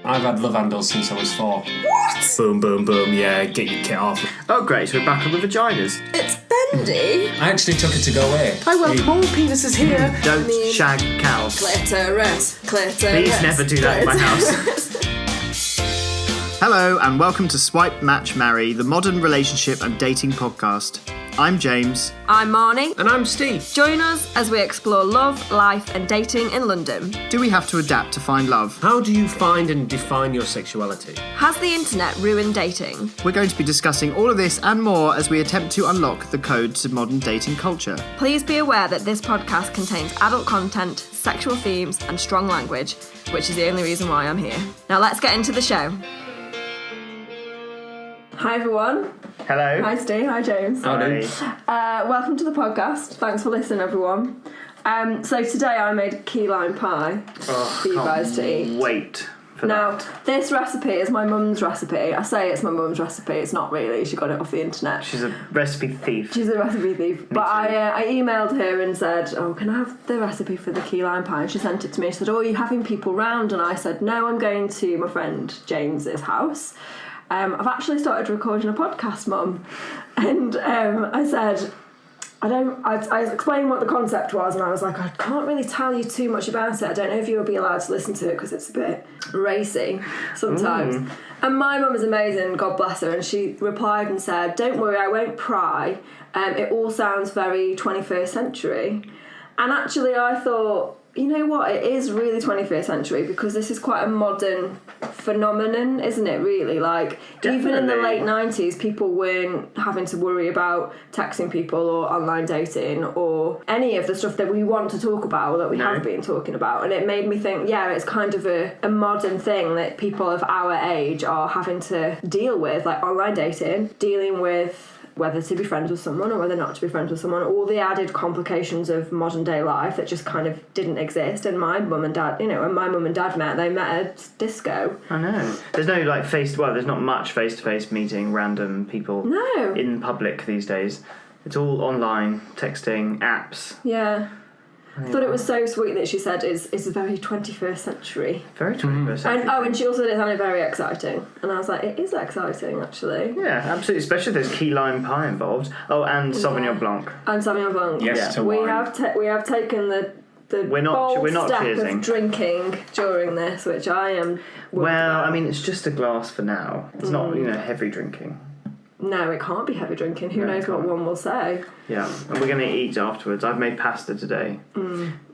I've had love handles since I was 4. What? Boom, boom, boom, yeah, get your kit off. Oh, great, so we're back on the vaginas. It's bendy. I actually took it to go away. I want more penises here. Don't shag cows. Clitoris. Please never do that in my house. Hello, and welcome to Swipe, Match, Marry, the modern relationship and dating podcast. I'm James. I'm Marny. And I'm Steve. Join us as we explore love, life and dating in London. Do we have to adapt to find love? How do you find and define your sexuality? Has the internet ruined dating? We're going to be discussing all of this and more as we attempt to unlock the code to modern dating culture. Please be aware that this podcast contains adult content, sexual themes and strong language, which is the only reason why I'm here. Now let's get into the show. Hi everyone. Hello. Hi Steve. Hi James. Howdy. Welcome to the podcast. Thanks for listening everyone. So today I made key lime pie for you guys to eat. Wait for Now, that. this recipe is my mum's recipe. I say it's my mum's recipe. It's not really. She got it off the internet. She's a recipe thief. She's a recipe thief. But I emailed her and said, oh, can I have the recipe for the key lime pie? And she sent it to me. She said, oh, are you having people round? And I said, no, I'm going to my friend James's house. I've actually started recording a podcast, Mum. And I said, I explained what the concept was, and I was like, I can't really tell you too much about it. I don't know if you'll be allowed to listen to it because it's a bit racy sometimes. And my mum is amazing, God bless her, and she replied and said, don't worry, I won't pry. It all sounds very 21st century. And actually I thought, you know what, it is really 21st century because this is quite a modern phenomenon, isn't it, really? Like, Definitely. Even in the late 90s, people weren't having to worry about texting people or online dating or any of the stuff that we want to talk about or that we have been talking about. And it made me think, yeah, it's kind of a modern thing that people of our age are having to deal with, like online dating, dealing with whether to be friends with someone or whether not to be friends with someone, all the added complications of modern day life that just kind of didn't exist. And my mum and dad, when my mum and dad met, they met at disco. I know. There's no there's not much face-to-face meeting random people in public these days. It's all online, texting, apps. Yeah. I thought it was so sweet that she said it's very 21st century. Very 21st century. And she also did sound very exciting. And I was like, it is exciting, actually. Yeah, absolutely. Especially if there's key lime pie involved. Oh, and Sauvignon Blanc. And Sauvignon Blanc. Yes, to we wine. have taken the We're not step cheersing. of drinking during this, which I am. Well, I mean, it's just a glass for now. It's not, heavy drinking. No, it can't be heavy drinking. Who No, knows it what can't. one will say? Yeah, and we're going to eat afterwards. I've made pasta today.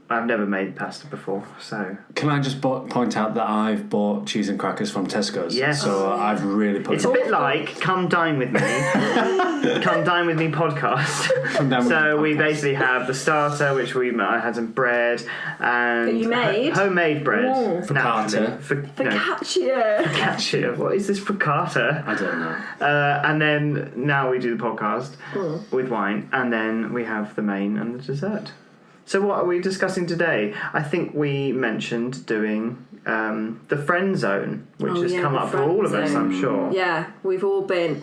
I've never made pasta before, so... Can I just point out that I've bought cheese and crackers from Tesco's? Yes. So I've really put It's a bit like Come Dine With Me. Come Dine With Me podcast. Come Dine With So Me we podcast. basically have the starter, which I had some bread and... That you made? Homemade bread. Focaccia. Focaccia. What is this focaccia? I don't know. And then now we do the podcast with wine, and then we have the main and the dessert. So what are we discussing today? I think we mentioned doing the Friendzone, which has come up for all of us, I'm sure. Yeah, we've all been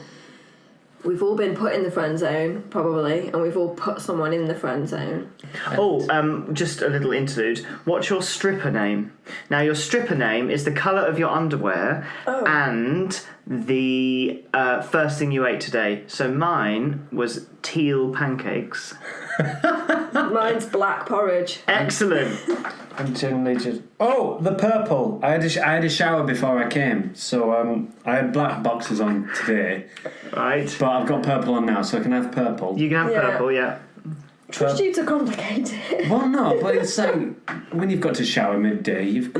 put in the friend zone, probably, and we've all put someone in the friend zone. Oh, just a little interlude. What's your stripper name? Now, your stripper name is the colour of your underwear and the first thing you ate today. So mine was teal pancakes. Mine's black porridge. Excellent. I'm generally just... Oh, the purple. I had a shower before I came, so I had black boxes on today. Right. But I've got purple on now, so I can have purple. You can have purple, yeah. Trust you to complicate it. Well, no, but it's like when you've got to shower midday, you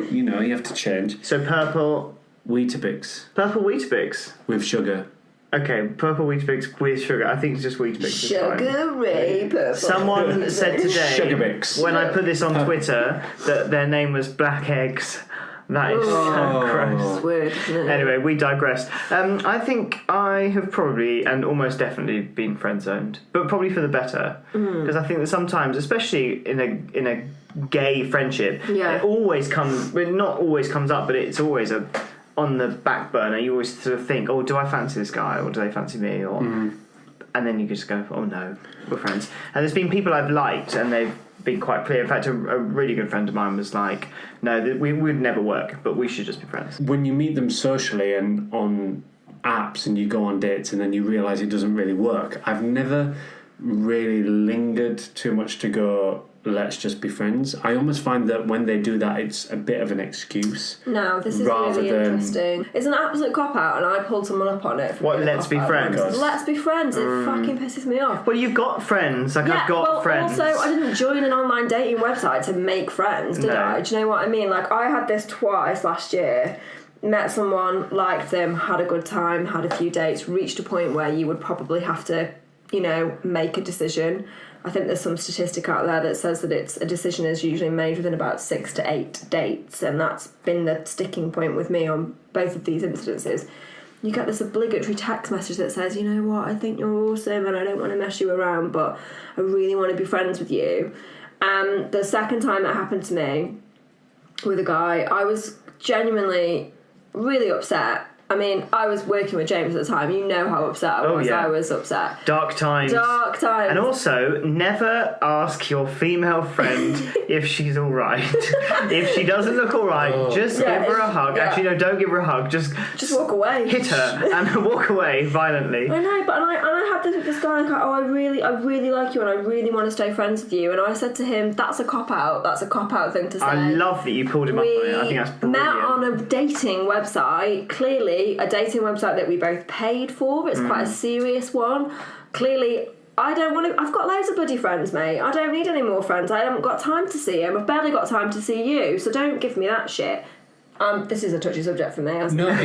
have to change. So purple Weetabix Purple Weetabix. with sugar. Okay, purple Weetabix with sugar. I think it's just Weetabix. It's fine. Sugary purple. Someone said today, Sugarbix. when I put this on Twitter, that their name was Black Eggs. That is so gross. It's weird, isn't it? Anyway, we digress. I think I have probably and almost definitely been friend-zoned, but probably for the better. Because I think that sometimes, especially in a gay friendship, it always comes. Well, not always comes up, but it's always on the back burner. You always sort of think, oh, do I fancy this guy or do they fancy me? Or and then you just go, oh no, we're friends. And there's been people I've liked and they've been quite clear. In fact, a really good friend of mine was like, no, we would never work, but we should just be friends. When you meet them socially and on apps and you go on dates and then you realise it doesn't really work, I've never really lingered too much to go, let's just be friends. I almost find that when they do that, it's a bit of an excuse. No, this is really interesting. It's an absolute cop-out, and I pulled someone up on it. What, let's be friends? Let's be friends. It fucking pisses me off. Well, you've got friends. Like, I've got friends. Also, I didn't join an online dating website to make friends, did I? Do you know what I mean? Like, I had this twice last year. Met someone, liked them, had a good time, had a few dates, reached a point where you would probably have to, make a decision. I think there's some statistic out there that says that a decision is usually made within about 6 to 8 dates, and that's been the sticking point with me on both of these incidences. You get this obligatory text message that says, you know what, I think you're awesome and I don't want to mess you around, but I really want to be friends with you. And the second time it happened to me with a guy, I was genuinely really upset. I mean, I was working with James at the time. You know how upset I was. I was upset. Dark times. And also, never ask your female friend if she's all right. If she doesn't look all right, just give her a hug. Yeah. Actually, no, don't give her a hug. Just walk away. Hit her and walk away violently. I know, but I had this guy like, I really like you and I really want to stay friends with you. And I said to him, that's a cop-out. That's a cop-out thing to say. I love that you pulled him up on it. I think that's brilliant. Met on a dating website, clearly a dating website that we both paid for. It's quite a serious one. Clearly, I don't want to. I've got loads of bloody friends, mate. I don't need any more friends. I haven't got time to see him. I've barely got time to see you. So don't give me that shit. This is a touchy subject for me. No, it's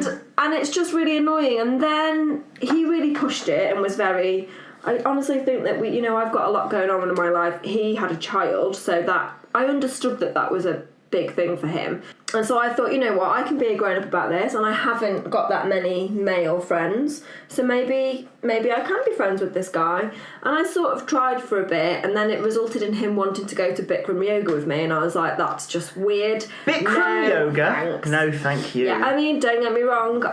good. And it's just really annoying. And then he really pushed it and was very. I honestly think that I've got a lot going on in my life. He had a child, so that I understood that was a big thing for him. And so I thought, you know what, I can be a grown-up about this, and I haven't got that many male friends, so maybe I can be friends with this guy. And I sort of tried for a bit, and then it resulted in him wanting to go to Bikram yoga with me, and I was like, that's just weird. Bikram yoga? Thanks. No, thank you. Yeah, I mean, don't get me wrong,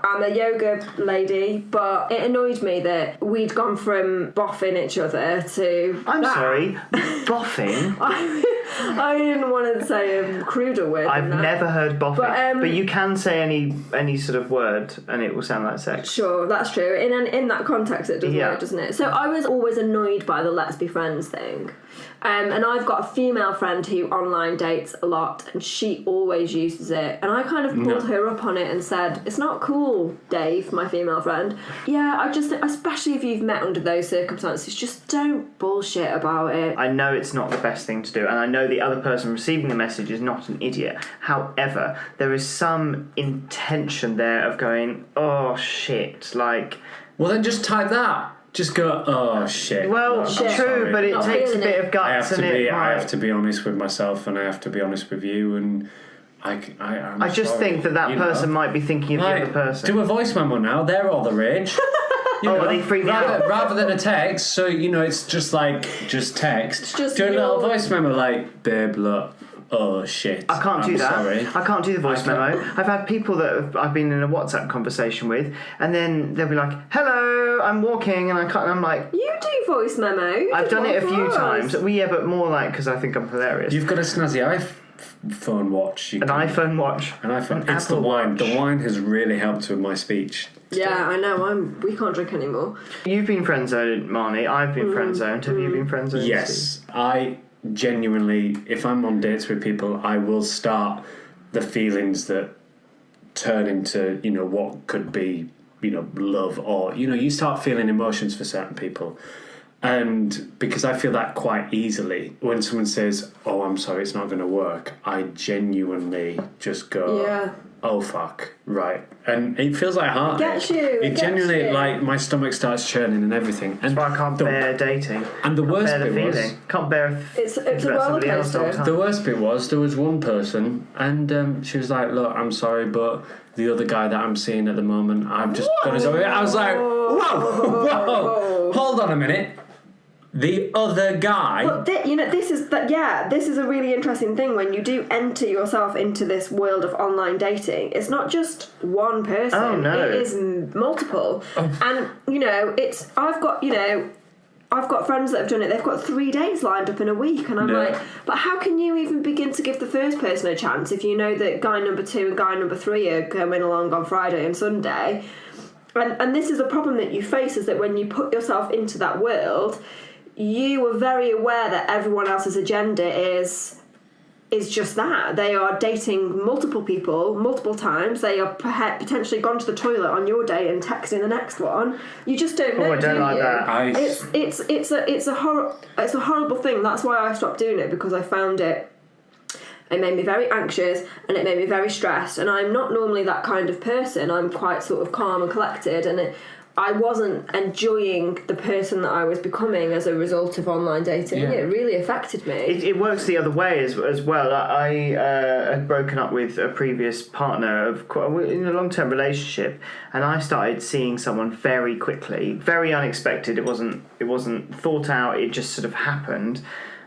I'm a yoga lady, but it annoyed me that we'd gone from boffing each other to... I'm sorry, boffing? I didn't want to say a cruder word. I've never heard boffing, but you can say any sort of word and it will sound like sex. Sure, that's true. In that context it does work, doesn't it? So I was always annoyed by the let's be friends thing. And I've got a female friend who online dates a lot, and she always uses it. And I kind of pulled her up on it and said, it's not cool, Dave, my female friend. Yeah, I just think, especially if you've met under those circumstances, just don't bullshit about it. I know it's not the best thing to do, and I know the other person receiving the message is not an idiot. However, there is some intention there of going, oh, shit, like... Well, then just type that. Just go, oh shit. Well, true, but it takes a bit of guts. I have to be honest with myself, and I have to be honest with you, and I just think that person might be thinking of the other person. Do a voice memo now. They're all the rage. They freak me out. Rather than a text, so it's just text. Do a little voice memo like, babe, look. Oh shit! I can't do that. Sorry. I can't do the voice memo. I've had people that I've been in a WhatsApp conversation with, and then they'll be like, "Hello, I'm walking," and I'm like, "You do voice memo." I've done it a few times. Well, yeah, but more like because I think I'm hilarious. You've got a snazzy iPhone watch. iPhone watch. An iPhone. It's the wine. The wine has really helped with my speech. Yeah, I know. We can't drink anymore. You've been friend-zoned, Marny. I've been friend-zoned. Have you been friend-zoned? Yes, I genuinely, if I'm on dates with people, I will start the feelings that turn into, what could be, love, or, you start feeling emotions for certain people. And because I feel that quite easily, when someone says, oh, I'm sorry, it's not going to work, I genuinely just go, oh, fuck, right. And it feels like a heartache. It genuinely, like, my stomach starts churning and everything. And that's why I can't bear dating. And the worst bit was... Can't bear... It's a roller coaster. The worst bit was, there was one person, and she was like, look, I'm sorry, but the other guy that I'm seeing at the moment, I'm just going to go... I was like, whoa, hold on a minute. The other guy. But this is a really interesting thing when you do enter yourself into this world of online dating. It's not just one person. Oh no, it is multiple. Oh. And I've got I've got friends that have done it. They've got 3 dates lined up in a week, and I'm like, but how can you even begin to give the first person a chance if you know that guy number 2 and guy number 3 are coming along on Friday and Sunday? And this is a problem that you face, is that when you put yourself into that world, you are very aware that everyone else's agenda is just that. They are dating multiple people multiple times. They are potentially gone to the toilet on your day and texting the next one. You just don't know. I don't like that. It's a horrible thing. That's why I stopped doing it, because I found it made me very anxious and it made me very stressed. And I'm not normally that kind of person. I'm quite sort of calm and collected, and I wasn't enjoying the person that I was becoming as a result of online dating. It really affected me. It works the other way as well. I had broken up with a previous partner in a long-term relationship, and I started seeing someone very quickly, very unexpected. It wasn't thought out. It just sort of happened.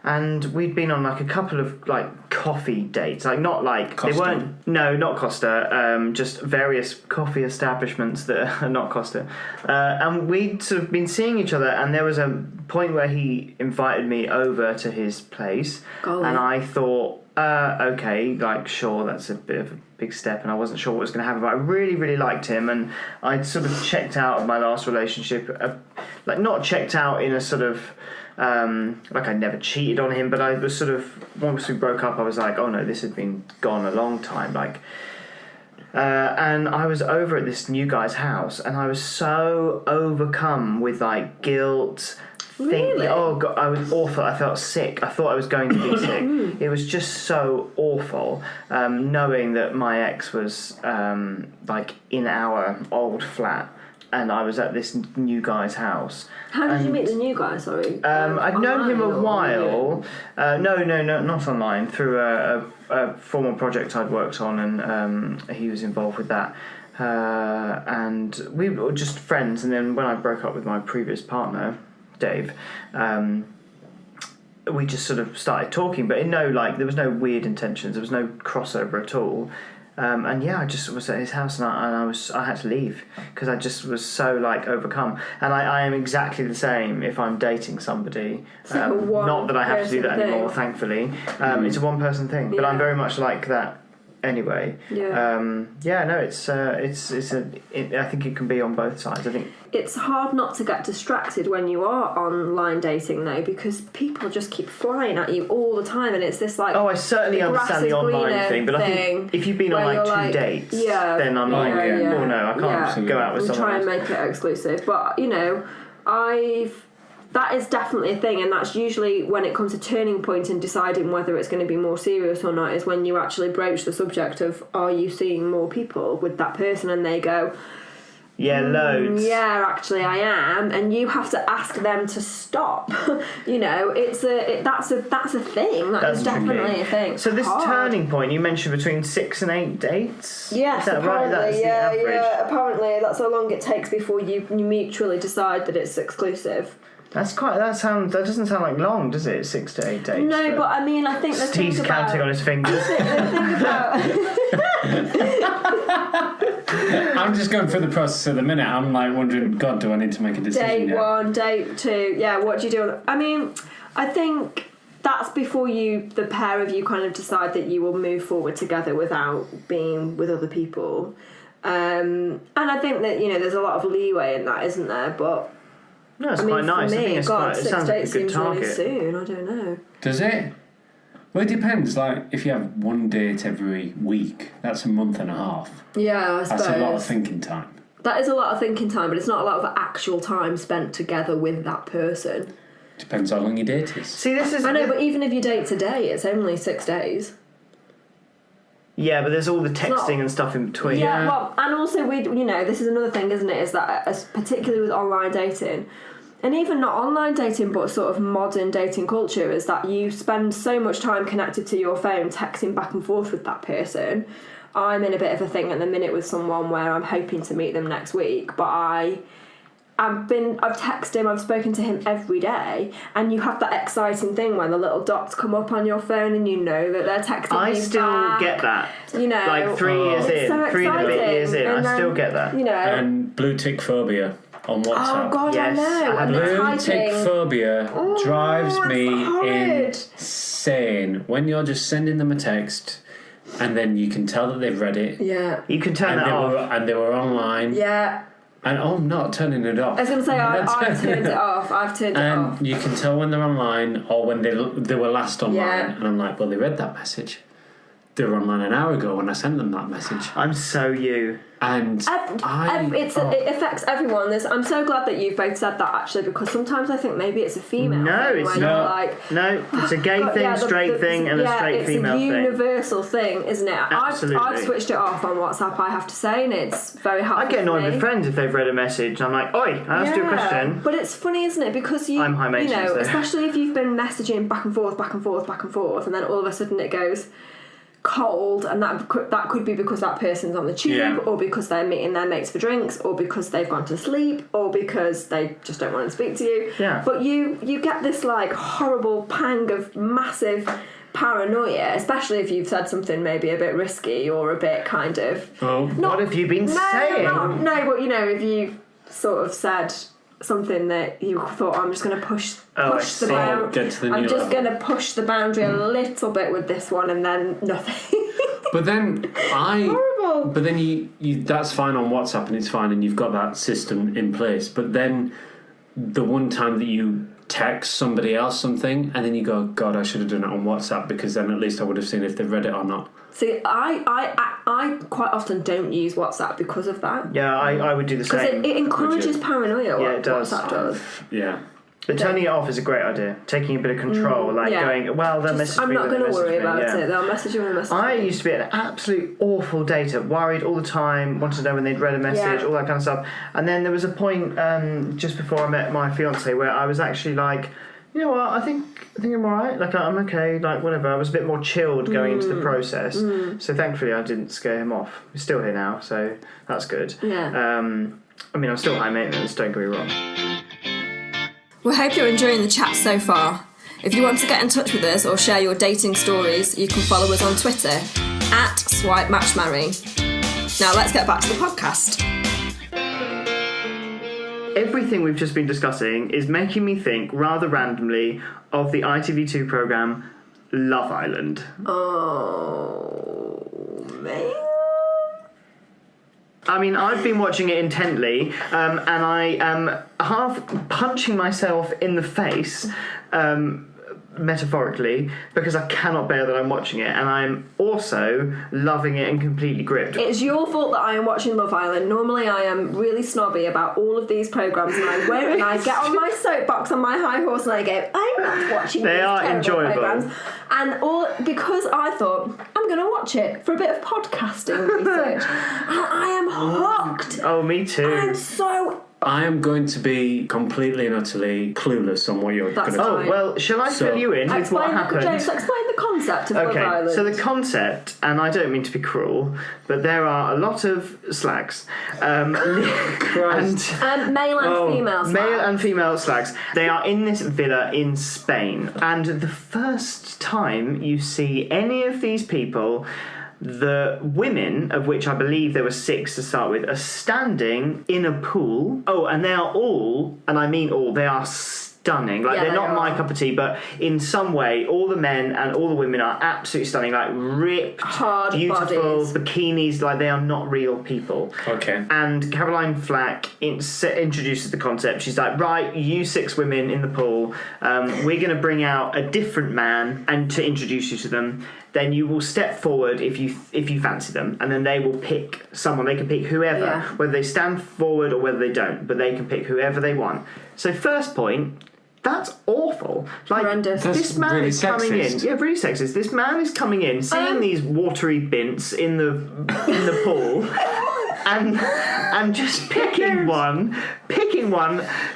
And we'd been on like a couple of like coffee dates, like not like Costa. They weren't. No, not Costa. Just various coffee establishments that are not Costa. And we'd sort of been seeing each other, and there was a point where he invited me over to his place, and I thought, okay, like sure, that's a bit of a big step, and I wasn't sure what was going to happen. But I really, really liked him, and I'd sort of checked out of my last relationship, like not checked out in a sort of. Like I never cheated on him, but I was sort of, once we broke up, I was like, oh no, this had been gone a long time, like, and I was over at this new guy's house, and I was so overcome with like guilt. Really? Oh god, I was awful. I felt sick. I thought I was going to be sick. It was just so awful, knowing that my ex was like in our old flat, and I was at this new guy's house. How did you meet the new guy? Sorry. I'd known him a while. No, not online. Through a formal project I'd worked on, and he was involved with that. And we were just friends. And then when I broke up with my previous partner, Dave, we just sort of started talking. But there was no weird intentions. There was no crossover at all. And yeah, I just was at his house, and I had to leave because I just was so like overcome. And I am exactly the same if I'm dating somebody. Not that I have to do that anymore, thankfully. It's a one-person thing, but I'm very much like that anyway. I think it can be on both sides. I think it's hard not to get distracted when you are online dating though, because people just keep flying at you all the time, and it's this like, I certainly understand the online thing, but I think if you've been on like 2 dates, then I'm like, oh no, I can't go out with someone try else. and make it exclusive. But that is definitely a thing, and that's usually when it comes to turning point in deciding whether it's going to be more serious or not, is when you actually broach the subject of, are you seeing more people with that person, and they go, loads. Yeah, actually I am, and you have to ask them to stop. That's a thing. That's definitely a thing. So this turning point you mentioned, between 6 and 8 dates. Yes, is that apparently, right? That's the average. Yeah. Apparently, that's how long it takes before you mutually decide that it's exclusive. That doesn't sound like long, does it? 6 to 8 dates. No, but I mean, I think the thing he's about... counting on his fingers. The thing about... I'm just going through the process at the minute. I'm like wondering, God, do I need to make a decision? Date 1, date 2, what do you do? I mean, I think that's before the pair of you kind of decide that you will move forward together without being with other people. And I think that, there's a lot of leeway in that, isn't there? But... No, it's quite nice. For me, I think it 6 sounds like a dates good seems target. really soon. I don't know. Does it? Well, it depends. Like, if you have 1 date every week, that's a month and a half. Yeah, I suppose. That's a lot of thinking time. That is a lot of thinking time, but it's not a lot of actual time spent together with that person. Depends how long your date is. See, this is... I know, but even if you date today, it's only 6 days. Yeah, but there's all the texting and stuff in between. Yeah, well, and also this is another thing, isn't it? Is that particularly with online dating, and even not online dating, but sort of modern dating culture, is that you spend so much time connected to your phone, texting back and forth with that person. I'm in a bit of a thing at the minute with someone where I'm hoping to meet them next week, but I've texted him, I've spoken to him every day, and you have that exciting thing when the little dots come up on your phone and you know that they're texting you. I still get that. Like 3 years in, so 3 and a bit years in, and I still get that. And blue tick phobia. on WhatsApp. Oh God, Yes, I I know. have And the Lunatic typing. phobia drives it's me horrid. insane when you're just sending them a text and then you can tell that they've read it. Yeah. You can turn that off. And they were online. Yeah. And I'm not turning it off. I was going to say, I've turned it off. I've turned it off. And you can tell when they're online or when they were last online. Yeah. And I'm like, well, they read that message. They were online an hour ago when I sent them that message. I'm so you. And it affects everyone. I'm so glad that you've both said that, actually, because sometimes I think maybe it's a female No, thing. it's where not. You're like, No, it's a gay thing, straight thing, and a straight female thing. It's a universal thing, isn't it? Absolutely. I've switched it off on WhatsApp, I have to say, and it's very helpful. I get annoyed for me. with friends if they've read a message. I'm like, oi, I asked you a question. But it's funny, isn't it? Because I'm high maintenance, though. especially if you've been messaging back and forth, and then all of a sudden it goes cold, and that could be because that person's on the tube, or because they're meeting their mates for drinks, or because they've gone to sleep, or because they just don't want to speak to you. Yeah. But you get this like horrible pang of massive paranoia, especially if you've said something maybe a bit risky or a bit kind of. Oh. What have you been saying? No, but if you sort of said something that you thought, I'm just going to push the boundary. I'm just going to push the boundary a little bit with this one, and then nothing. But then horrible. But then you that's fine on WhatsApp and it's fine and you've got that system in place. But then the one time that you text somebody else something and then you go, God, I should have done it on WhatsApp because then at least I would have seen if they've read it or not. See, I quite often don't use WhatsApp because of that. Yeah, I would do the same. Because it encourages paranoia. Yeah, it does. WhatsApp does. Yeah. But turning it off is a great idea. Taking a bit of control, going, well, they'll message me. I'm not going to worry about it. They'll message you when they message I me. used to be an absolute awful dater, worried all the time, wanted to know when they'd read a message, all that kind of stuff. And then there was a point just before I met my fiance where I was actually like, you know what, I think I'm alright, like I'm okay, like whatever. I was a bit more chilled going into the process. So thankfully I didn't scare him off. He's still here now, so that's good. Yeah. I mean, I'm still high maintenance, don't get me wrong. We hope you're enjoying the chat so far. If you want to get in touch with us or share your dating stories, you can follow us on Twitter @SwipeMatchMarry. Now let's get back to the podcast. Everything we've just been discussing is making me think rather randomly of the ITV2 programme Love Island. Oh, man. I mean, I've been watching it intently, and I am half punching myself in the face, metaphorically, because I cannot bear that I'm watching it, and I'm also loving it and completely gripped. It's your fault that I am watching Love Island. Normally I am really snobby about all of these programmes, and I get on my soapbox on my high horse and I go, I'm not watching They these are terrible enjoyable. programmes. And all because I thought, I'm going to watch it for a bit of podcasting research. And I am hooked. Oh, me too. I'm so... I am going to be completely and utterly clueless on what you're going to do. Oh, well, shall I fill you in with what happened? James, explain the concept of Love Island. So the concept, and I don't mean to be cruel, but there are a lot of slags. Male and female slags. Male and female slags. They are in this villa in Spain. And the first time you see any of these people, the women, of which I believe there were 6 to start with, are standing in a pool. Oh, and they are all, and I mean all, they are stunning. Like, they're not my cup of tea, but in some way, all the men and all the women are absolutely stunning. Like, ripped, hard beautiful, bodies. Bikinis, like, they are not real people. Okay. And Caroline Flack introduces the concept. She's like, right, you 6 women in the pool, we're going to bring out a different man and to introduce you to them. Then you will step forward if you fancy them, and then they will pick someone. They can pick whoever, whether they stand forward or whether they don't, but they can pick whoever they want. So first point, that's awful. Like, horrendous. This man really is coming sexist. in. Yeah, really sexist. This man is coming in, seeing these watery bints in the pool. And just picking one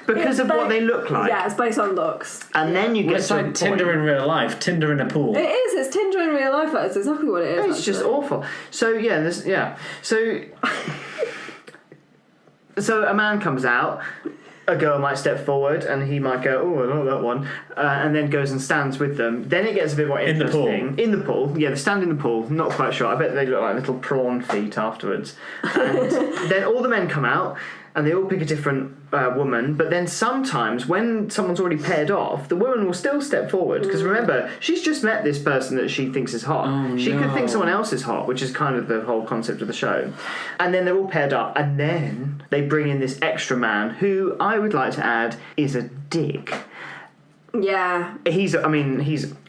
because of what they look like. Yeah, it's based on looks. And then you get It's to a like Tinder point. in real life, Tinder in a pool. It is. It's Tinder in real life. That's exactly what it is. It's just awful. So so a man comes out. A girl might step forward and he might go, oh, I don't know that one, and then goes and stands with them. Then it gets a bit more interesting. In the pool, yeah, they stand in the pool. I'm not quite sure. I bet they look like little prawn feet afterwards. And then all the men come out, and they all pick a different woman, but then sometimes when someone's already paired off, the woman will still step forward, because remember, she's just met this person that she thinks is hot. She could think someone else is hot, which is kind of the whole concept of the show. And then they're all paired up, and then they bring in this extra man, who I would like to add is a dick. Yeah. He's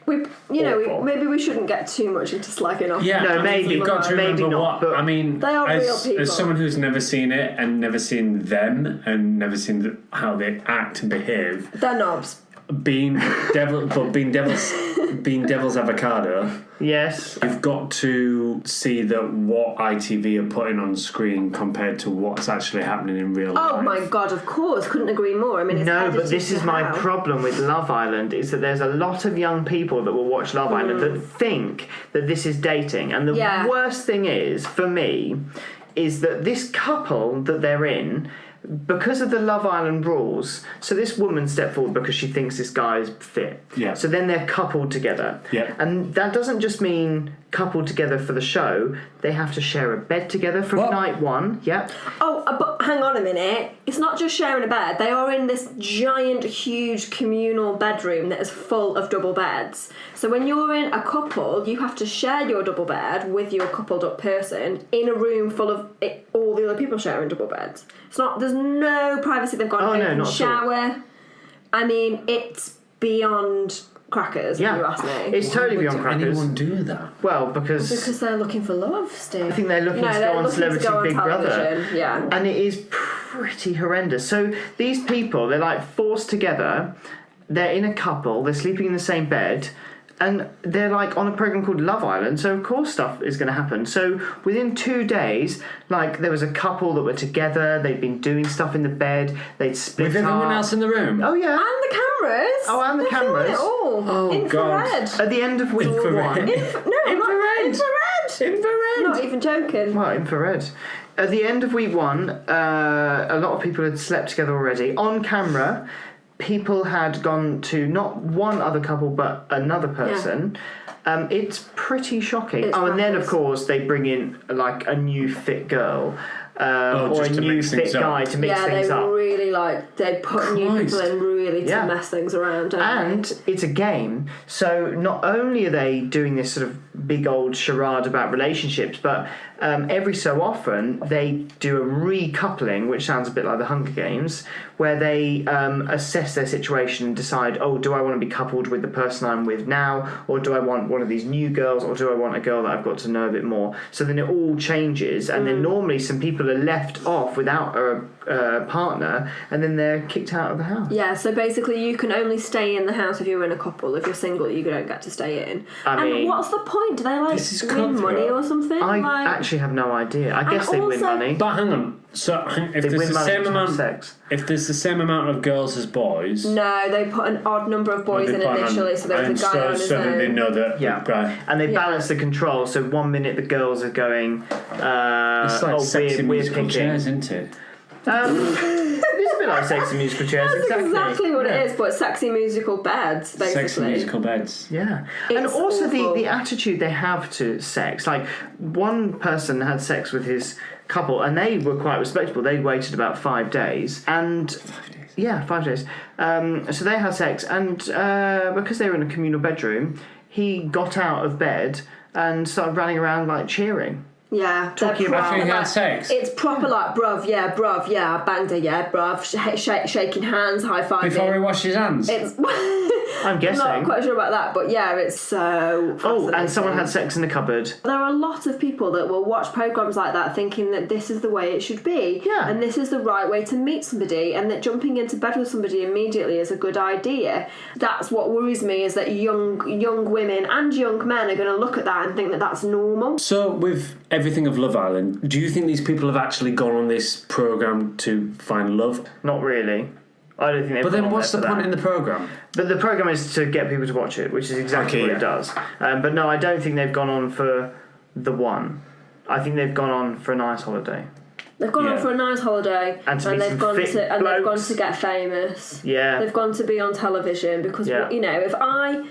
Maybe we shouldn't get too much into slagging off. Yeah, no, maybe you've got to remember maybe not, but I mean, they are real people. As someone who's never seen it and never seen them and never seen how they act and behave, they're knobs. being devil's avocado. Yes. You've got to see that what ITV are putting on screen compared to what's actually happening in real life. Oh my god, of course, couldn't agree more. I mean, it's no, but this is my how. problem with Love Island, is that there's a lot of young people that will watch Love Island that think that this is dating, and the worst thing is, for me, is that this couple that they're in, because of the Love Island rules, so this woman stepped forward because she thinks this guy's fit. Yeah. So then they're coupled together. Yeah. And that doesn't just mean coupled together for the show. They have to share a bed together from night one. Yep. Oh, but hang on a minute. It's not just sharing a bed. They are in this giant, huge communal bedroom that is full of double beds. So when you're in a couple, you have to share your double bed with your coupled up person in a room full of all the other people sharing double beds. It's not. There's no privacy. They've got an open shower. I mean, it's beyond crackers. Yeah. If you ask me. It's totally beyond crackers. Anyone do that? Well, because they're looking for love, Steve. I think they're looking to go on Celebrity Big Brother. Yeah. And it is pretty horrendous. So these people, they're like forced together. They're in a couple. They're sleeping in the same bed. And they're like on a program called Love Island, so of course stuff is going to happen. So within 2 days, like there was a couple that were together, they'd been doing stuff in the bed, they'd split With everyone else in the room? Oh yeah. And the cameras. Oh, and the cameras. It all. Oh, infrared. God. At the end of week Infrared. one. Infrared. Not even joking. Well, infrared. At the end of week one, a lot of people had slept together already. On camera, people had gone to not one other couple but another person. It's pretty shocking. And then of course they bring in like a new fit girl or a new fit guy to mix things up. They put new people in really to mess things around. And it's a game, so not only are they doing this sort of big old charade about relationships, but every so often they do a recoupling, which sounds a bit like the Hunger Games, where they assess their situation and decide, do I want to be coupled with the person I'm with now, or do I want one of these new girls, or do I want a girl that I've got to know a bit more? So then it all changes, and then normally some people are left off without a partner, and then they're kicked out of the house. Yeah, so basically you can only stay in the house if you're in a couple. If you're single, you don't get to stay in. I mean, what's the point? Do they win money or something? I actually have no idea. I guess they win money. But hang on. So if there's the same amount, if there's the same amount of girls as boys, no, they put an odd number of boys in initially, so there was a guy on his own. So they know that. Yeah, and they balance the control. So 1 minute the girls are going. It's like sexy musical chairs, isn't it? It's a bit like sexy musical chairs. That's exactly what it is, but sexy musical beds, basically. Sexy musical beds. Yeah. And also the attitude they have to sex. Like, one person had sex with his couple, and they were quite respectable. They waited about 5 days. And 5 days? Yeah, 5 days. So they had sex, and because they were in a communal bedroom, he got out of bed and started running around, like, cheering. Yeah, talking about he had sex. It's proper like, bruv, I banged her, yeah, bruv, shaking hands, high fiving. Before he washed his hands. I'm guessing. I'm not quite sure about that, but yeah, it's so fascinating. And someone had sex in the cupboard. There are a lot of people that will watch programmes like that thinking that this is the way it should be. Yeah. And this is the right way to meet somebody, and that jumping into bed with somebody immediately is a good idea. That's what worries me, is that young women and young men are going to look at that and think that that's normal. So with everything of Love Island, do you think these people have actually gone on this programme to find love? Not really. I don't think they've. But then what's the point in the programme? But the programme is to get people to watch it, which is exactly what it does. But no, I don't think they've gone on for the one. I think they've gone on for a nice holiday. They've gone on for a nice holiday, and they've gone to get famous. Yeah, they've gone to be on television because if I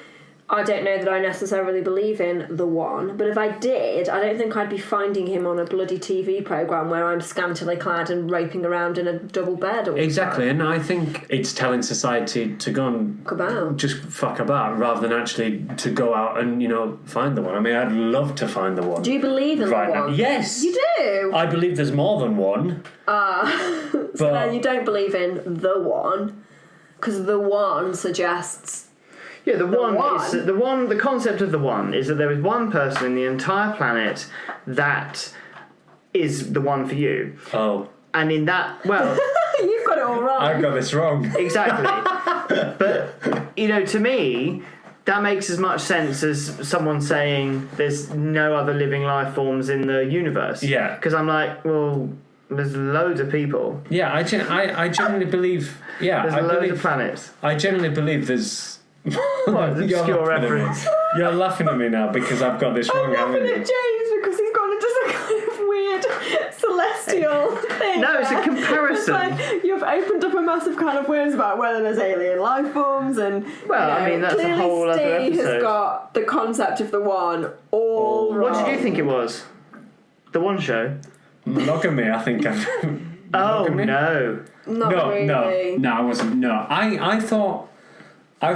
I don't know that I necessarily believe in the one, but if I did, I don't think I'd be finding him on a bloody TV programme where I'm scantily clad and raping around in a double bed all the Exactly, time. and I think it's telling society to go and just fuck about rather than actually to go out and, find the one. I mean, I'd love to find the one. Do you believe in right the now. one? Yes. You do? I believe there's more than one. So then you don't believe in the one, because the one suggests... Yeah, the concept of the one is that there is one person in the entire planet that is the one for you. Oh. And in that, well... You've got it all wrong. I've got this wrong. Exactly. But, to me, that makes as much sense as someone saying there's no other living life forms in the universe. Yeah. Because I'm like, well, there's loads of people. Yeah, I generally believe... Yeah, there's loads of planets. I generally believe there's... What, an obscure reference? You're laughing at me now because I've got this wrong. I'm laughing at James because he's gone into some kind of weird celestial thing. No, it's a comparison. It's like you've opened up a massive kind of worms about whether there's alien life forms and... Well, I mean, that's a whole other episode. Steve has got the concept of the one all wrong. What did you think it was? The one show? Monogamy, I think. Monogamy? No. Not really. No, I wasn't. No, I thought I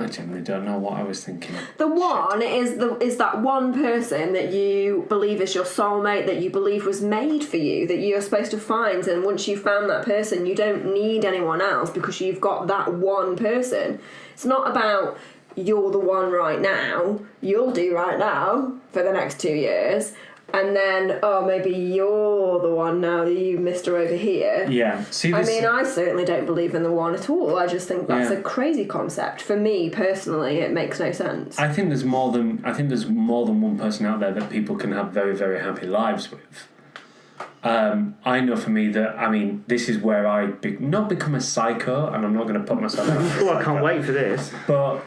genuinely don't know what I was thinking. The one is that one person that you believe is your soulmate, that you believe was made for you, that you're supposed to find, and once you've found that person, you don't need anyone else because you've got that one person. It's not about you're the one right now, you'll do right now for the next 2 years, and then, maybe you're the one now, you Mr. over here. Yeah. See, I mean, I certainly don't believe in the one at all. I just think that's a crazy concept. For me, personally, it makes no sense. I think there's more than one person out there that people can have very, very happy lives with. I know for me that, this is where I not become a psycho, and I'm not going to put myself out. Oh, I can't wait for this. But...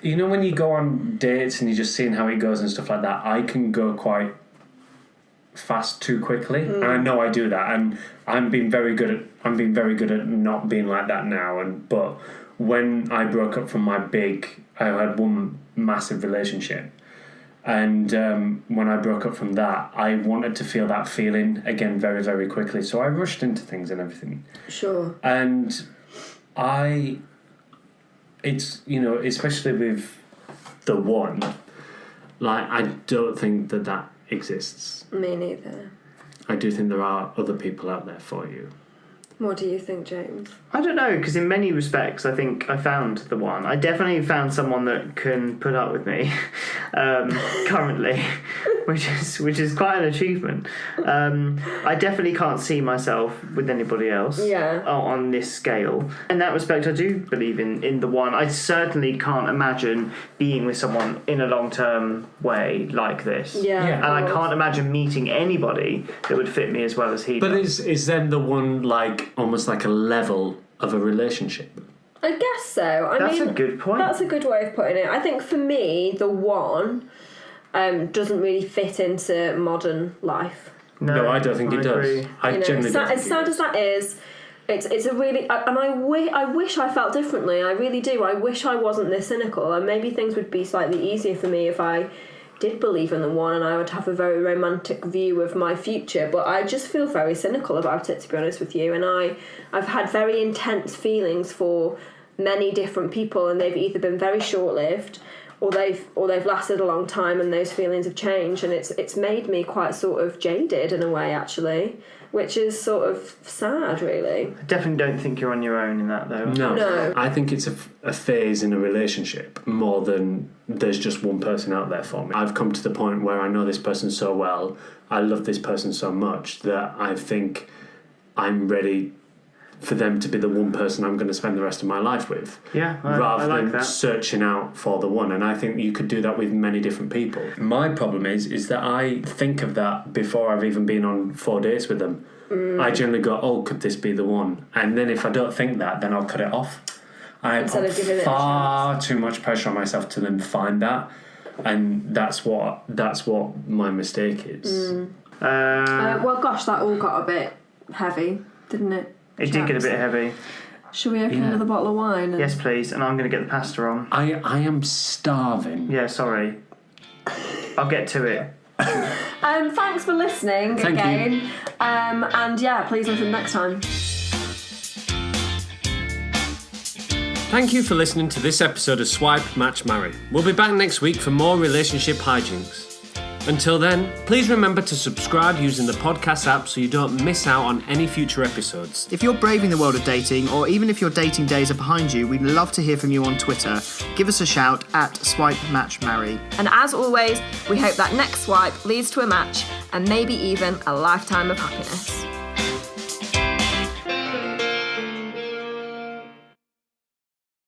when you go on dates and you're just seeing how it goes and stuff like that, I can go quite fast too quickly. And I know I do that, and I'm being very good at not being like that now. But when I broke up from I had one massive relationship, and when I broke up from that, I wanted to feel that feeling again very, very quickly. So I rushed into things and everything. Sure. And it's, especially with the one, I don't think that exists. Me neither. I do think there are other people out there for you. What do you think, James? I don't know, because in many respects I think I found the one. I definitely found someone that can put up with me currently, which is quite an achievement. I definitely can't see myself with anybody else on this scale. In that respect, I do believe in the one. I certainly can't imagine being with someone in a long-term way like this. Yeah. And I can't imagine meeting anybody that would fit me as well as he But does. is then the one almost like a level of a relationship? I guess so. That's a good point. That's a good way of putting it. I think for me, the one doesn't really fit into modern life. No, I don't think it does. I genuinely don't. As sad as that is, it's a really... And I wish I felt differently. I really do. I wish I wasn't this cynical, and maybe things would be slightly easier for me if I did believe in the one and I would have a very romantic view of my future, but I just feel very cynical about it, to be honest with you. And I've had very intense feelings for many different people, and they've either been very short-lived or they've lasted a long time, and those feelings have changed, and it's made me quite sort of jaded in a way, actually, which is sort of sad, really. I definitely don't think you're on your own in that, though. No. I think it's a phase in a relationship more than there's just one person out there for me. I've come to the point where I know this person so well, I love this person so much that I think I'm ready for them to be the one person I'm going to spend the rest of my life with. Yeah, rather I like than that. searching out for the one. And I think you could do that with many different people. My problem is that I think of that before I've even been on 4 dates with them. I generally go, could this be the one? And then if I don't think that, then I'll cut it off. I Instead put of giving it a far too much pressure on myself to then find that. And that's what my mistake is. Well, gosh, that all got a bit heavy, didn't it? It did get a bit heavy. Should we open Yeah. another bottle of wine? Yes, please. And I'm going to get the pasta on. I am starving. Yeah, sorry. I'll get to it. Thanks for listening Thank again. you. And yeah, please listen next time. Thank you for listening to this episode of Swipe, Match, Marry. We'll be back next week for more relationship hijinks. Until then, please remember to subscribe using the podcast app so you don't miss out on any future episodes. If you're braving the world of dating, or even if your dating days are behind you, we'd love to hear from you on Twitter. Give us a shout at Swipe Match Marry. And as always, we hope that next swipe leads to a match and maybe even a lifetime of happiness.